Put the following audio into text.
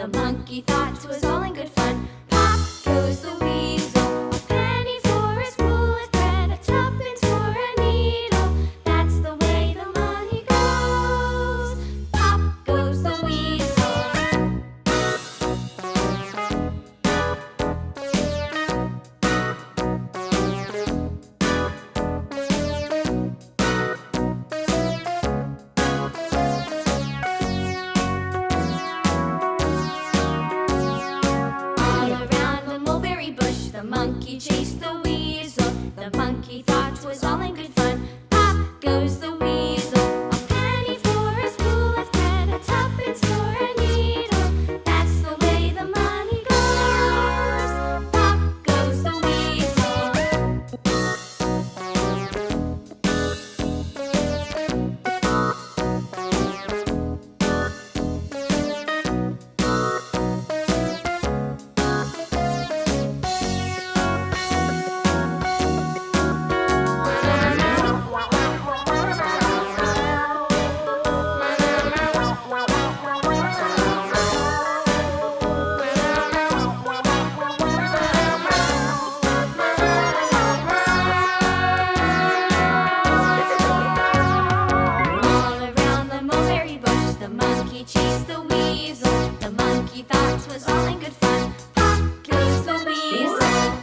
The monkey thought 'twas all in good fun. Pop goes the weasel, a penny for a spool of thread, a tuppence for a needle. That's the way the money goes. Pop goes the weasel. The monkey chased the weasel. The monkey thought 'twas all in good fun. Pop goes the weasel, a penny for a spool of thread, a tuppence for a needle. That's the way the money goes. Pop goes the weasel. The monkey chased the weasel. The monkey thought 'twas all in good fun. Pop goes the weasel.